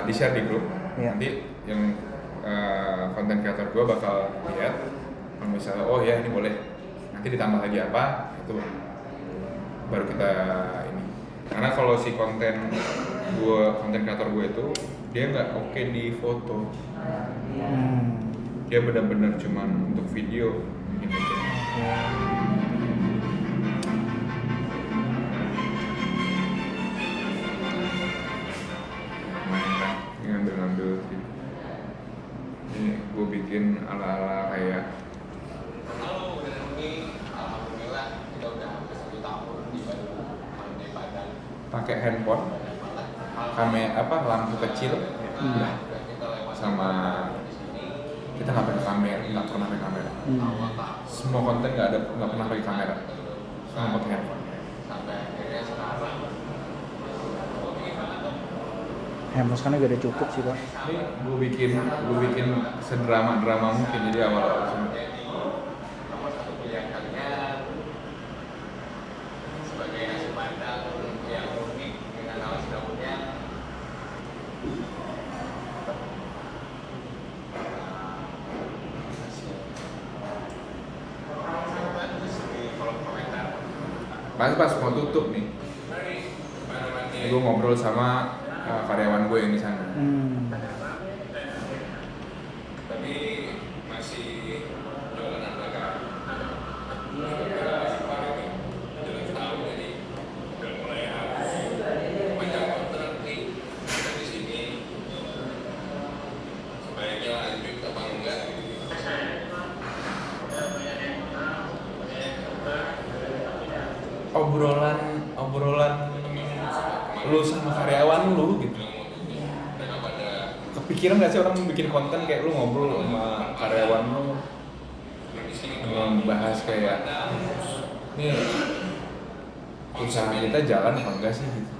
Di share di grup. Iya. Nanti yang konten kreator gue bakal lihat. Kalau misalnya oh ya ini boleh. Nanti ditambah lagi apa itu baru kita ini. Karena kalau si konten kreator gue itu dia nggak oke di foto. Dia benar-benar cuman untuk video gitu. Ngambil ini gue bikin ala-ala kayak pakai handphone lampu kecil sama kita nggak pernah pakai kamera semua konten nggak pernah pakai kamera sama pakai handphone. Hemos kan udah cukup sih Pak. Ini gue bikin sedrama mungkin jadi awal pas mau tutup nih, gue ngobrol sama karyawan gue yang di sana. Tapi masih jualan harga. Jalan setahun jadi udah mulai harus panjang kontrak nih di sini. Sebaiknya lanjut apa enggak? Obrolan lu sama karyawan lu gitu. Kepikiran nggak sih orang bikin konten kayak lu ngobrol sama karyawan lu membahas kayak nih usaha kita jalan apa enggak sih gitu.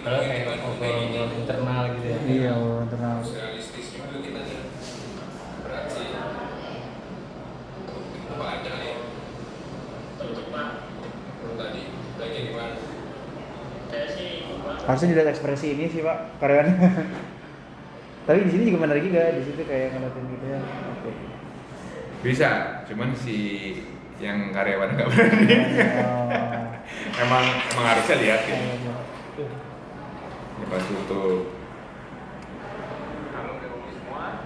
Kalau kayak obrolan internal gitu ya. Iya, internal. Harusnya dilihat ekspresi ini sih Pak karyawan. Tapi di sini juga menarik juga, di situ kayak ngeliatin gitu ya. Oke. Bisa, cuman si yang karyawan nggak berani. emang harusnya lihat ya. Pas tutup. Halo dari semua.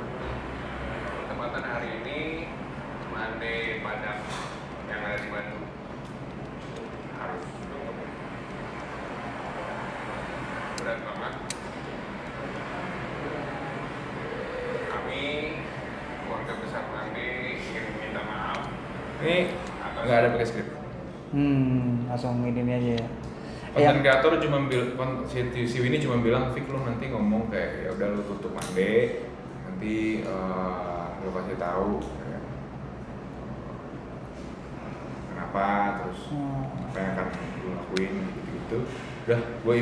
Kesempatan hari ini Mande Padang yang ada di Bandung. Harus berat banget. Kami keluarga besar Mande ingin minta maaf. Ini nggak ada pakai skrip. Langsung ini aja ya. Konten kreator cuma si Winnie cuma bilang, Fik lu nanti ngomong kayak ya udah lu tutup Mande, nanti lu kasih tahu ya. Kenapa terus apa yang akan lu lakuin gitu. Udah, gue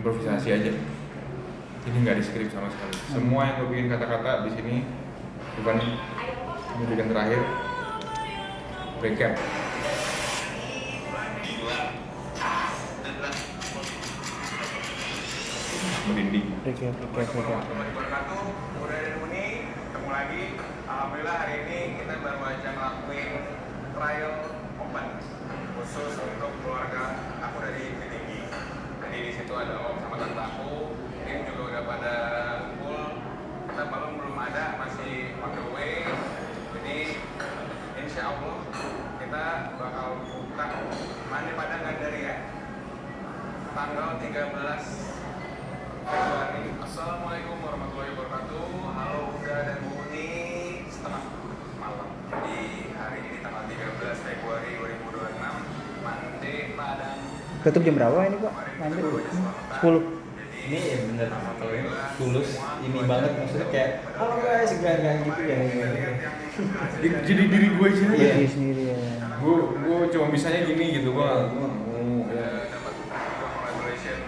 improvisasi aja. Ini nggak di skrip sama sekali. Semua yang gue bikin kata-kata di sini bukan pendidikan terakhir. Recap. Merinding. Recap. Wabarakatuh, udah ada Uni, ketemu lagi. Alhamdulillah hari ini kita baru aja ngelakuin trial open khusus untuk keluarga aku dari Tinggi. Jadi di situ ada om sama tante aku, tim juga udah pada kumpul. Kita belum ada, masih on the way. Jadi insya Allah kita bakal buka Mande Padang Gandaria. tanggal 13 Februari. Assalamualaikum warahmatullahi wabarakatuh. Halo Uga dan Bu Uni, setengah malam. Jadi hari ini tanggal 13 Februari 2026, Monday Padang. Tutup jam berapa ini Pak? Nanti 10. Ini ya bener kalau ini tulus ini banget maksudnya kayak halo guys enggak gitu ya. Jadi diri gue aja. Iya diri sendiri ya. Gue cuma bisanya gini gitu, gue dapat collaboration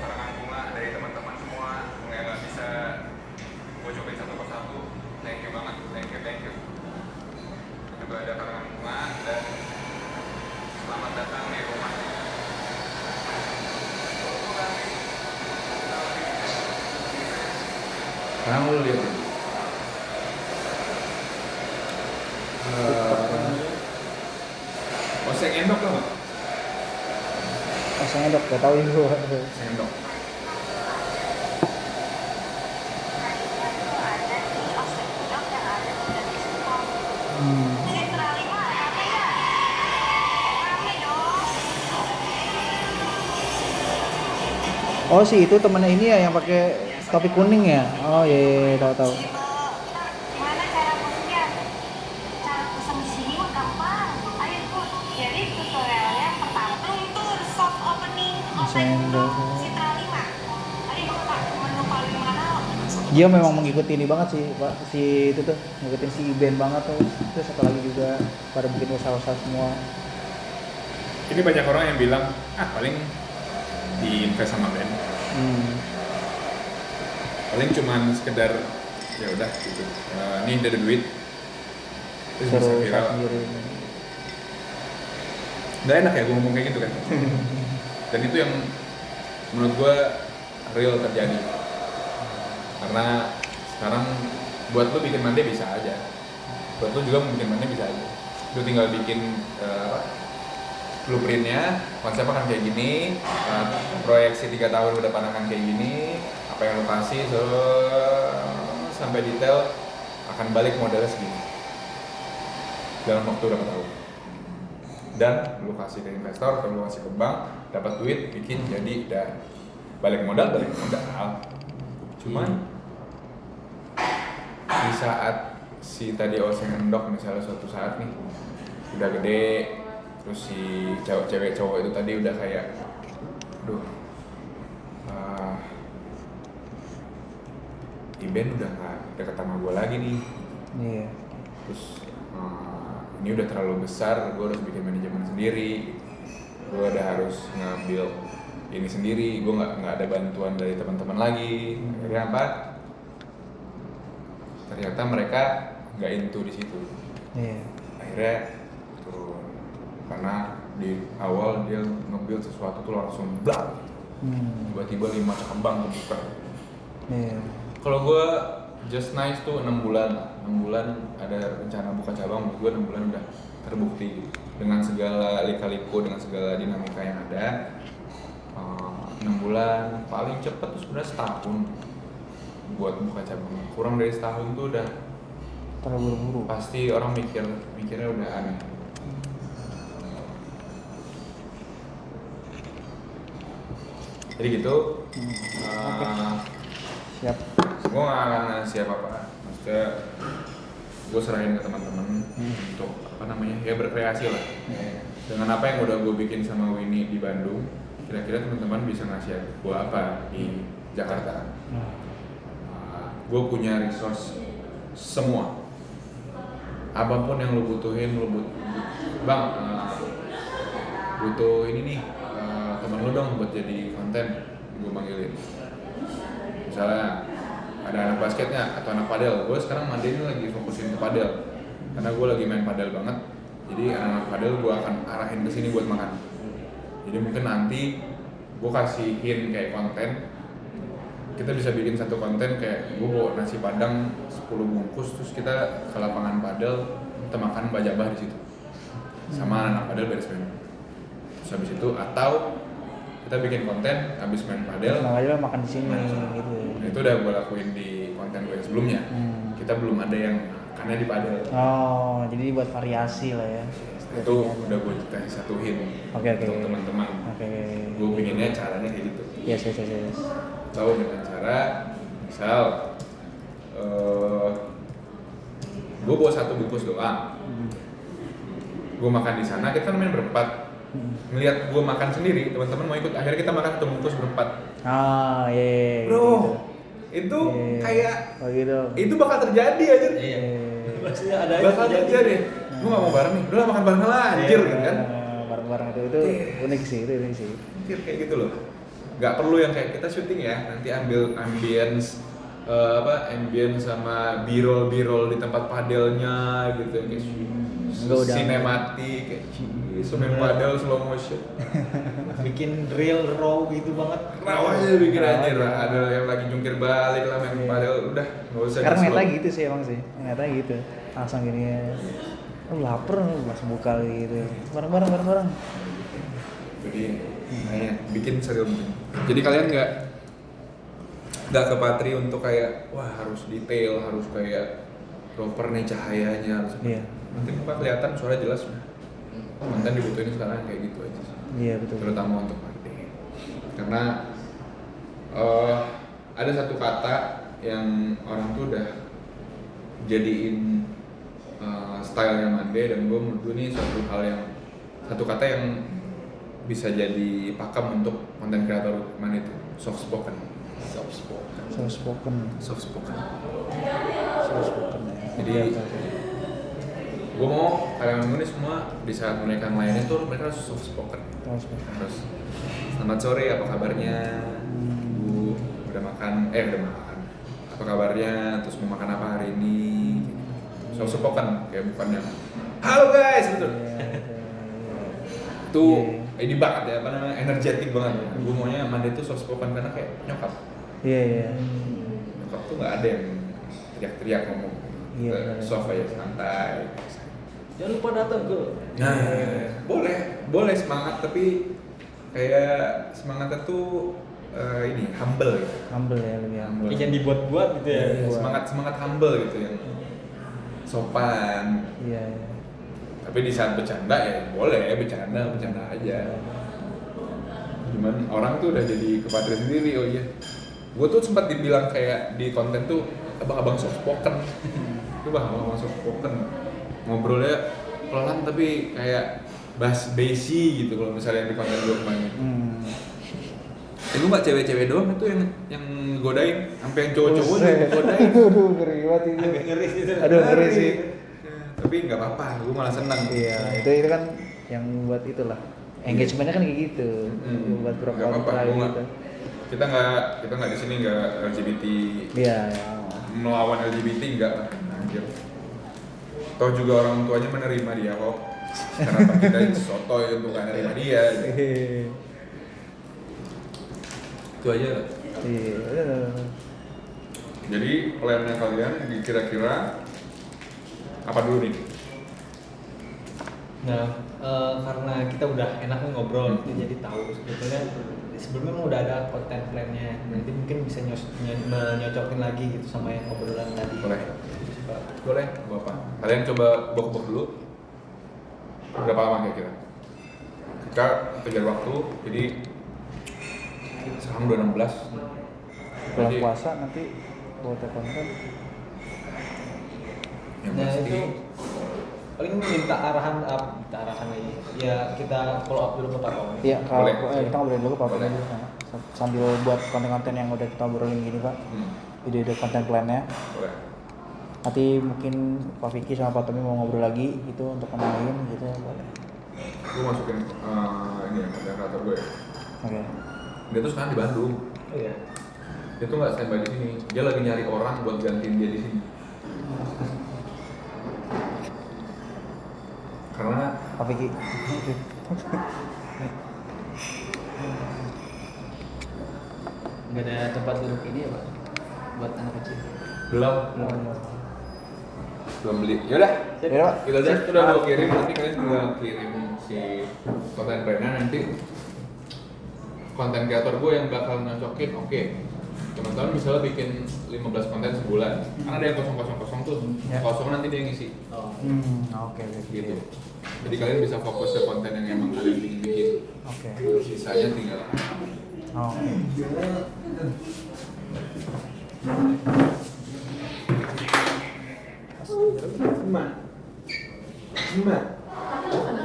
karangan bunga dari teman-teman semua yang nggak bisa gue cobain satu persatu. Thank you banget, thank you. Juga ada karangan bunga dan selamat datang di rumah. Sekarang lu lihat ya. Oseng endok loh. Pasangnya dok, gak tau ya gue. Sendok. Oh si itu temennya ini ya yang pakai topi kuning ya? Oh iya, tahu. Gimana cara pesennya? Cara pesen di sini mah gampang. Ayo Bu, jadi tutorialnya pertama tuh soft opening Sendok. Citra 5. Ayo buka menu paling mahal. Dia memang mengikuti ini banget sih Pak, si itu tuh ngikutin si Iben banget tuh. Terus satu lagi juga pada bikin usaha-usaha semua. Ini banyak orang yang bilang, paling diinvest sama band. Paling cuman sekedar ya udah gitu. Ini ada duit. Terus bisa Suruh viral. sendiri. Nggak enak ya gue ngomong kayak gitu kan. Dan itu yang menurut gue real terjadi. Karena sekarang buat lu bikin mande bisa aja. Buat lu juga bikin mande bisa aja. Lu tinggal bikin blueprintnya, konsepnya akan kayak gini, proyeksi 3 tahun udah akan kayak gini, apa yang lo kasih sampai detail akan balik modalnya segini dalam waktu berapa tahun. Dan lo kasih ke investor, atau lo kasih ke bank, dapat duit, bikin jadi dan balik modal. Cuman di saat si tadi Oseng endok misalnya suatu saat nih udah gede, terus si cewek cowok itu tadi udah kayak aduh Iben udah gak deket sama gue lagi nih. Iya. Terus ini udah terlalu besar, gue harus bikin manajemen sendiri, gue udah harus ngambil ini sendiri, gue nggak ada bantuan dari teman-teman lagi. Akhirnya apa? Ternyata mereka nggak into di situ. Iya. Akhirnya turun karena di awal dia nge-build sesuatu tuh langsung blang, tiba-tiba 5 cabang kebuka. Iya. Kalau gue Just Nice tuh 6 bulan ada rencana buka cabang. Menurut gue 6 bulan udah terbukti dengan segala lika-liku, dengan segala dinamika yang ada. 6 bulan paling cepet tuh sebenarnya setahun buat buka cabang. Kurang dari setahun tuh udah Terlalu buru-buru. pasti orang mikirnya udah aneh. Jadi gitu. Siap. Gue gak akan ngasih apa-apa. Maksudnya gue serahin ke teman-teman untuk ya berkreasi lah. Dengan apa yang udah gue bikin sama Winnie di Bandung, kira-kira teman-teman bisa ngasih gue apa di Jakarta. Gue punya resource semua. Apapun yang lo butuhin, bang, butuh ini nih, teman lo dong buat jadi konten, gue panggilin. Misalnya ada anak basketnya atau anak padel, gue sekarang mandiin lagi fokusin ke padel karena gue lagi main padel banget. Jadi anak padel gue akan arahin ke sini buat makan. Jadi mungkin nanti gue kasihin kayak konten, kita bisa bikin satu konten kayak gue bawa nasi padang 10 bungkus, terus kita ke lapangan padel, kita makan bajabah di situ sama anak padel beres main. Terus habis itu atau kita bikin konten habis main padel, Senang aja makan di sini gitu. itu udah gue lakuin di konten gue yang sebelumnya. Kita belum ada yang makannya di padel. Oh, jadi buat variasi lah ya. Itu udah gue kasih satuin Oke. untuk teman-teman. Oke. Gue pinginnya caranya Yes. Tahu dengan cara misal gue bawa 1 bungkus doang. Gue makan di sana, kita kan main berempat. Melihat gue makan sendiri, teman-teman mau ikut. Akhirnya kita makan 1 bungkus berempat. Ah, iya. Bro, itu Iya. kayak Oh gitu. itu bakal terjadi aja. Iya. Maksudnya ada Bakal terjadi. Gue gak mau bareng nih, udah lah makan bareng lah, anjir gitu kan. Bareng-bareng itu unik sih. Anjir, kayak gitu loh. Gak perlu yang kayak kita syuting ya, nanti ambil ambience ambience sama b-roll di tempat padelnya gitu kayak Enggak, udah. sinematik kayak main padel slow motion. bikin real raw gitu banget. Raw aja bikin anjir, ada yang lagi jungkir balik lah main padel, udah nggak usah. Sekarang di-slow. ngeliat gitu sih emang sih. Ngeliatnya gitu. Langsung gini ya. Lapar langsung buka gitu. Bareng. Jadi bikin serius. Jadi kalian nggak ke Patri untuk kayak wah harus detail, harus kayak proper nih cahayanya harus. Iya. Nanti muka kelihatan, suara jelas udah. Konten dibutuhin sekarang kayak gitu aja sih. Iya betul. Terutama untuk Patri. Karena ada satu kata yang orang tuh udah jadiin stylenya Mande, dan gue menurut gue ini satu kata yang bisa jadi pakem untuk konten kreator Mande itu soft spoken ya. Jadi gue mau kalian ini semua di saat mereka ngelayanin tuh mereka harus soft spoken. Harus selamat sore, apa kabarnya? Bu, udah makan? Apa kabarnya? Terus mau makan apa hari ini? Soft spoken, kayak bukan yang halo guys, betul. Tuh ini banget ya, energetik banget. Gue maunya Mande tuh soft spoken karena kayak nyokap. Iya. Nyokap tuh nggak ada yang teriak-teriak ngomong. Iya, Soft aja, santai. Jangan lupa datang ke. Nah, boleh semangat, tapi kayak semangatnya tuh ini humble gitu. Humble ya, lebih humble. Jangan dibuat-buat gitu ya. Iya. Semangat humble gitu yang sopan. Iya. Tapi di saat bercanda ya boleh bercanda aja. Cuman orang tuh udah jadi kepatri sendiri. Oh iya, gue tuh sempat dibilang kayak di konten tuh abang-abang soft spoken. Itu abang-abang soft spoken. Ngobrolnya pelan tapi kayak bass bassy gitu kalau misalnya di konten gue kemarin. Lu nggak cewek-cewek doang itu yang godain, sampai yang cowok-cowok juga godain. Aduh, ngeri banget itu. Agak ngeri gitu. Aduh, ngeri sih. Tapi nggak apa-apa, gue malah senang. Iya, itu kan yang buat itulah. Engagementnya kan kayak gitu. Buat Nggak apa-apa, kali gua gitu. kita nggak di sini nggak LGBT. Iya. Melawan LGBT nggak lah, anjir. Toh juga orang tuanya menerima dia kok. Kenapa kita sotoy untuk nggak menerima dia? Itu aja lah. Iya. Jadi plannya kalian kira-kira apa dulu nih? Nah, karena kita udah enak ngobrol, jadi tahu sebelumnya emang udah ada konten plan-nya. Nanti mungkin bisa menyocokin lagi gitu sama yang obrolan tadi. Boleh, apa? Kalian coba bok-bok dulu. Berapa lama kira-kira? Kita kejar waktu, jadi sekarang 216. Bulan puasa nanti buat konten. Yang Nah pasti itu paling minta arahan lagi. Ya kita follow up dulu ke Pak Tom. Iya, kalau Boleh. kita ngobrolin dulu Pak Boleh. dulu sambil buat konten-konten yang udah kita obrolin gini Pak. Ide-ide konten plan-nya. boleh. Nanti mungkin Pak Vicky sama Pak Tommy mau ngobrol lagi itu untuk kenalin gitu boleh. Gue masukin ini ya, konten kreator gue ya. Oke. Dia tuh sekarang di Bandung. Oh iya. Dia tuh nggak standby di sini. Dia lagi nyari orang buat gantiin dia di sini. Karena Pak Vicky. Gak ada tempat duduk ini ya Pak buat anak kecil. belum beli. Yaudah, Ya Pak. kita aja udah mau kirim, nanti kalian tinggal kirim si konten brandnya, nanti konten kreator gue yang bakal nyocokin. Oke. teman-teman misalnya bikin 15 konten sebulan, kan ada yang kosong tuh, Ya. kosong nanti dia ngisi Oke. gitu. Jadi kalian bisa fokus ke konten yang emang kalian ingin bikin. Oke. Sisanya tinggal Oke.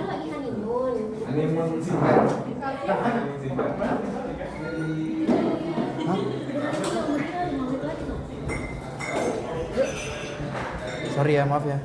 lagi honeymoon. Sorry ya, maaf ya.